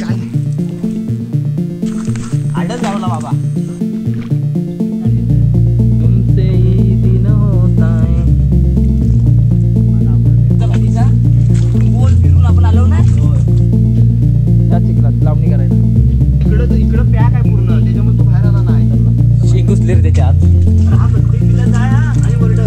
काय आडच लावला बाबा. तुमसे ही दिन होताय. गोल फिरून आपण आलो ना. या चिखलात लावणी करायला. इकडं पॅक आहे पूर्ण, त्याच्यामुळे तू बाहेर आला नाही. शेंग घुसले रे त्याच्यात. हा प्रत्येक बिला जाय हा आणि वरड.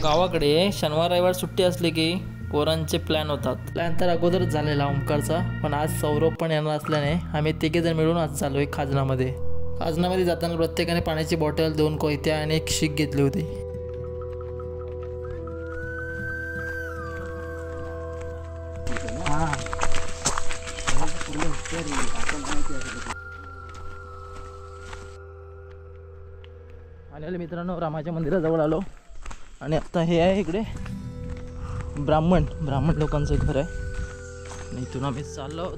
गावाकडे शनिवार रविवार सुट्टी असली की पोरांचे प्लॅन होतात. प्लॅन तर अगोदरच झालेला ओमकारचा, पण आज सौरभ पण येणार असल्याने आम्ही तिघेजण मिळून आज चाललोय खाजनामध्ये. खाजनामध्ये जाताना प्रत्येकाने पाण्याची बॉटल, 2 कोयत्या आणि 1 शीक घेतली होती. आणि मित्रांनो रामाच्या मंदिराजवळ आलो आणि आता हे आहे इकडे ब्राह्मण लोकांचं घर आहे आणि इथून आम्ही चाललो आहोत.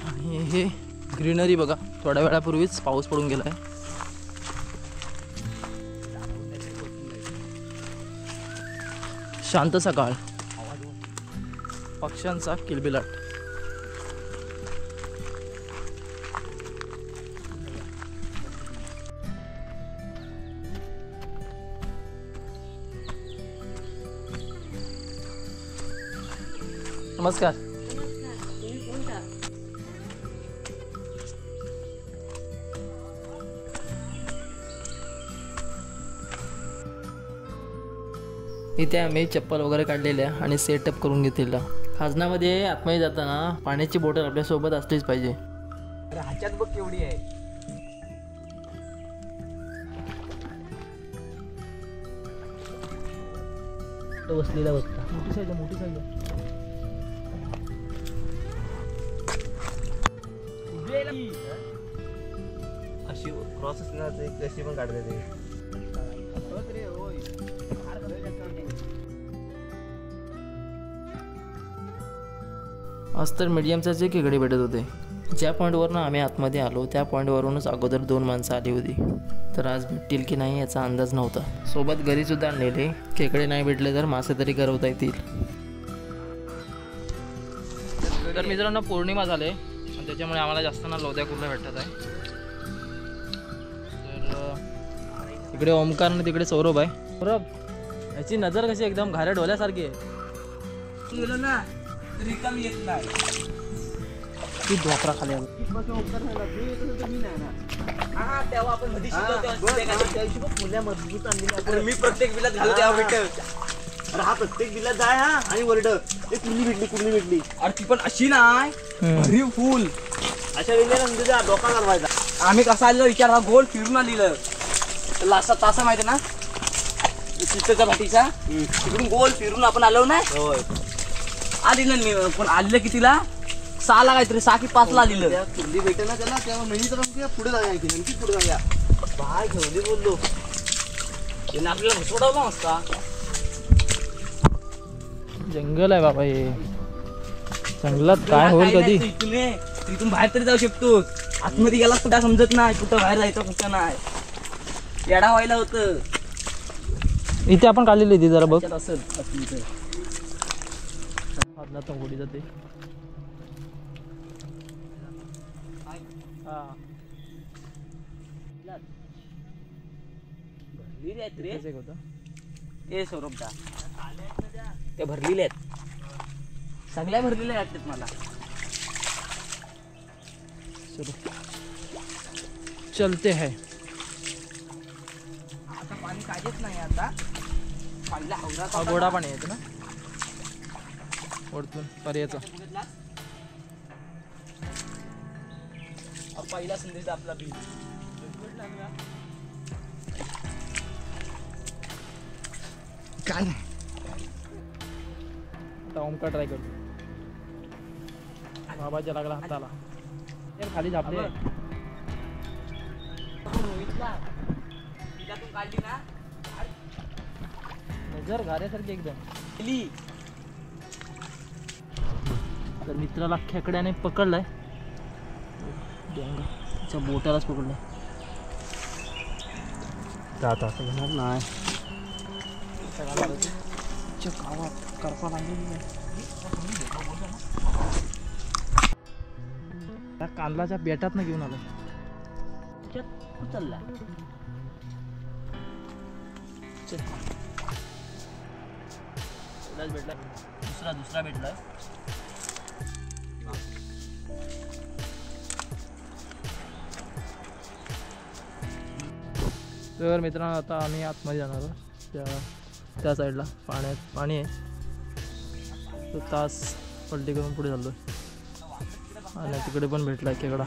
आणि हे ग्रीनरी बघा, थोड्या वेळापूर्वीच पाऊस पडून गेला आहे. शांत सकाळ, पक्ष्यांचा किलबिलाट. नमस्कार. इथे आम्ही चप्पल वगैरे काढलेल्या आणि सेटअप करून घेतलेला. खाजनामध्ये आतमध्ये जाताना पाण्याची बॉटल आपल्या सोबत असलीच पाहिजे. ह्याच्यात बघ केवढी आहे. बसलेला बघता मोठी साईज अशी क्रॉस असणार कशी पण काढते ते. आज तर मीडियमचाच एक खेकडे भेटत होते. ज्या पॉईंटवरनं आम्ही आतमध्ये आलो त्या पॉईंटवरूनच अगोदर 2 माणसं आली होती. तर आज भेटतील की नाही याचा अंदाज नव्हता. सोबत घरीसुद्धा आणलेले. खेकडे नाही भेटले तर मासे तरी करवता येतील. तर मित्रांनो पौर्णिमा झाले आणि त्याच्यामुळे आम्हाला जास्त ना लोद्या कुर्ला भेटत आहे. तर इकडे ओमकार आणि तिकडे सौरभ आहे. सौरभ याची नजर कशी एकदम घाऱ्या डोल्यासारखी आहे. ना रिकामी येत नाही. ती ढोकरा खाली आलो. तेव्हा आपण मध्ये मी प्रत्येक बिलात घालू तेव्हा भेटत. अरे हा प्रत्येक बिलात जाय हा आणि वरड. कुठली भेटली अरे ती पण अशी नाही भरी फुल अशा वेळेला तुझ्या डोका घालवायचा. आम्ही कसा आलेलो विचार, हा गोल फिरून आलेलं लासा तासा माहिती ना चित्तच्या भाटीचा. तिकडून गोल फिरून आपण आलो ना. आली ना मी पण आलेलं कितीला 6 ला काहीतरी 6 की 5 ला आलेलं. कुर्ली भेटे ना त्याला तेव्हा नाही तर पुढे जाऊया आणखी पुढे जाऊया. बाय घेऊन बोललो त्याने आपल्याला सोडवला मस्ता. जंगल आहे बाबा हे. जंगलात काय होईल कधी. तिथून बाहेर तरी जाऊ शकतो. आतमध्ये गेला कुठं समजत नाही, कुठं बाहेर जायचं कुठं नाही. येडा व्हायला होतं. इथे आपण काढलेली ती जरा बघ. असेल गोडी जाते. ते सौरभदा ते भरलेले आहेत, सगळ्या भरलेल्या आहेत मला. चलते है. आता पाणी काहीच नाही. आता पहिला हा गोडा पाणी येतो ना वरतून पर्याचा. पहिला संदेश आपला बी काय नाही. आता ओमकार ट्राय करतो. बाबाच्या लागला हाताला. खाली झापले. काढली ना नजर घाऱ्यासारखी एकदम. तर मित्राला खेकड्याने पकडलाय तिच्या बोटालाच पकडलं. आता येणार नाही. गावात करपा लागली. त्या कांदलाच्या बेटात घेऊन आलो. चालला भेटला दुसरा भेटला. तर मित्रांनो आता आम्ही आतमध्ये जाणार आहोत. त्या साईडला पाणी आहे. तो तास पलटी करून पुढे चाललो आणि तिकडे पण भेटला खेकडा.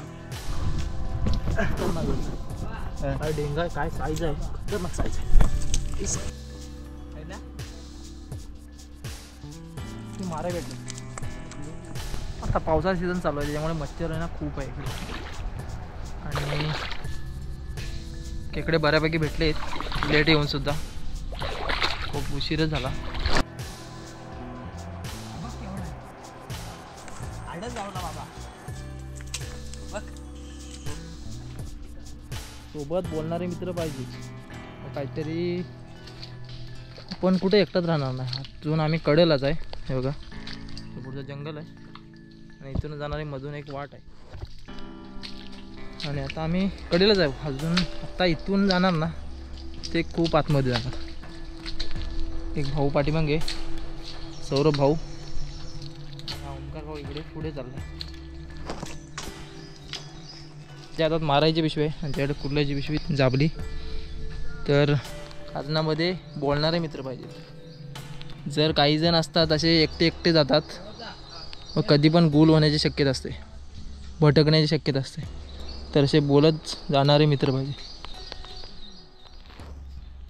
काय डेंगा आहे, काय साईज आहे, खतरनाक साईज आहे. मारे भेटले. आता पावसाचा सीझन चालू आहे त्याच्यामुळे मच्छर आहे ना खूप आहे इकडे. आणि खेकडे बऱ्यापैकी भेटले. लेट येऊन सुद्धा खूप उशीरच झाला. सोबत बोलणारे मित्र पाहिजे. काहीतरी आपण कुठे एकटाच राहणार नाही. अजून आम्ही कडेलाच आहे. हे बघा पुढचं जंगल आहे आणि इथून जाणारी मधून एक वाट आहे. आणि आता आम्ही कडेलाच आहे. अजून आत्ता इथून जाणार ना ते खूप आतमध्ये जाणार. एक भाऊ पाठीमागे, सौरभ भाऊ, ओमकार भाऊ इकडे पुढे चालला. त्या हातात मारायची पिशवी आहे आणि त्याकडे कुर्ल्याची पिशवी जाबली. तर खाजनामध्ये बोलणारे मित्र पाहिजे. जर काही जण असतात असे एकटे जातात व कधी पण गुल होण्याची शक्यता असते, भटकण्याची शक्यता असते. तर असे बोलत जाणारे मित्र पाहिजे.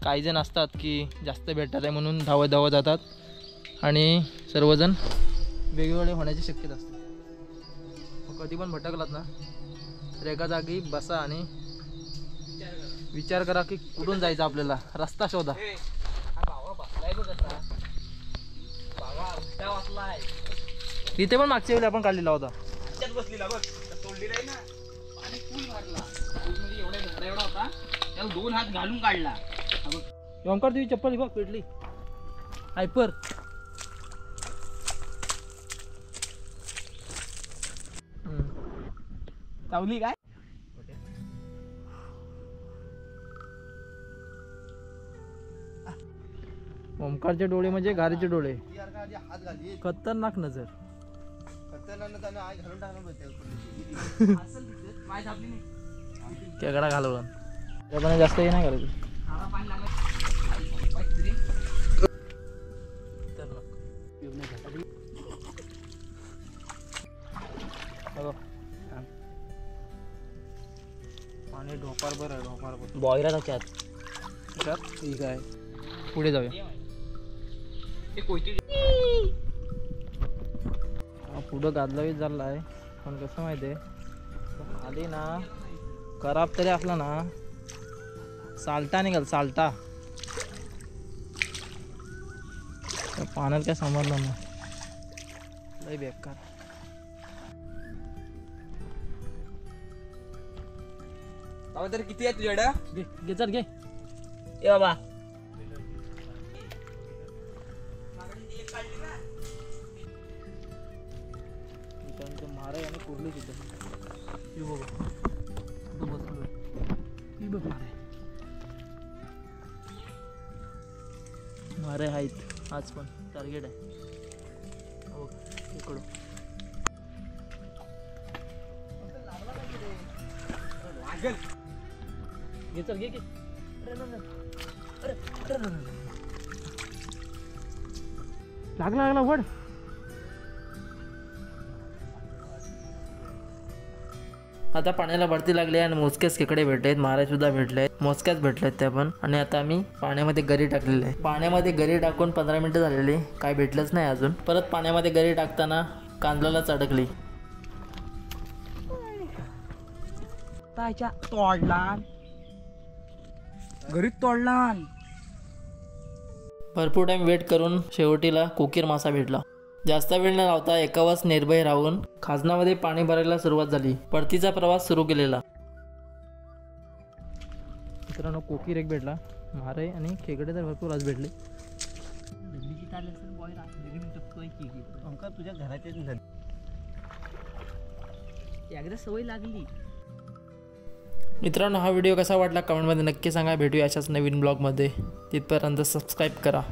काही जण असतात की जास्त भेटतात आहे म्हणून धावत जातात आणि सर्वजण वेगवेगळे होण्याची शक्यता असते. मग कधी पण भटकलात ना तर एका जागी बसा आणि विचार करा की कुठून जायचं आपल्याला. रस्ता शोधा. इथे पण मागच्या वेळी आपण काढलेला होता. बसलेला बघ तोडलेला आहे ना. पाणी फुल मारला. फुलमध्ये एवढा होता त्याला 2 हात घालून काढला. ओंकार तुझी चप्पल बघ पेटली. हायपर चावली काय. ओंकारचे डोळे म्हणजे गारीचे डोळे. खतरनाक नजर. खेकडा घालवला. त्यापणे जास्त हे नाही करायचं. पाणी ढोपार बरं आहे. ढोपार बरं बॉयरा त्याच्यात. ठीक आहे. पुढे जाऊया. पुढं गादलावीत झाला आहे. पण कसं माहिती आहे आधी ना खराब तरी असला ना साल्टा निघाल. साल्टा पाण्यात काय समजलं ना. लय बेकार. बाबा तरी किती आहे तुझ्याकडं. घे चल घे. ए बाबा मारे आणि कुर्ली तिथं बघ मारे आहेत. आज पण टार्गेट आहे. इकडं घे चल घे. लागला वड. आता पाण्याला भरती लागली आणि मोजक्याच खेकडे भेटलेत. मारे सुद्धा भेटलेत. मोजक्याच भेटलेत त्या पण. आणि आता आम्ही पाण्यामध्ये गरी टाकलेली आहे. पाण्यामध्ये गरी टाकून 15 मिनिटं झालेली. काय भेटलंच नाही अजून. परत पाण्यामध्ये गरी टाकताना कांदलाच अडकली. तोडला घरी तोडला. भरपूर टाइम वेट करून शेवटीला कोकीर मासा भेटला. जास्त वेळ न लावता एकावच निर्भय राहून खाजनामध्ये पाणी भरायला सुरुवात झाली. परतीचा प्रवास सुरू केलेला. मित्रांनो कोकीर एक भेटला, मारे आणि खेकडे तर भरपूर आज भेटले. तुझ्या घराच्या एकदा सवय लागली. मित्रांनो हा व्हिडिओ कसा वाटला कमेंटमध्ये नक्की सांगा. भेटूया अशाच नवीन ब्लॉगमध्ये. तिथपर्यंत सबस्क्राईब करा.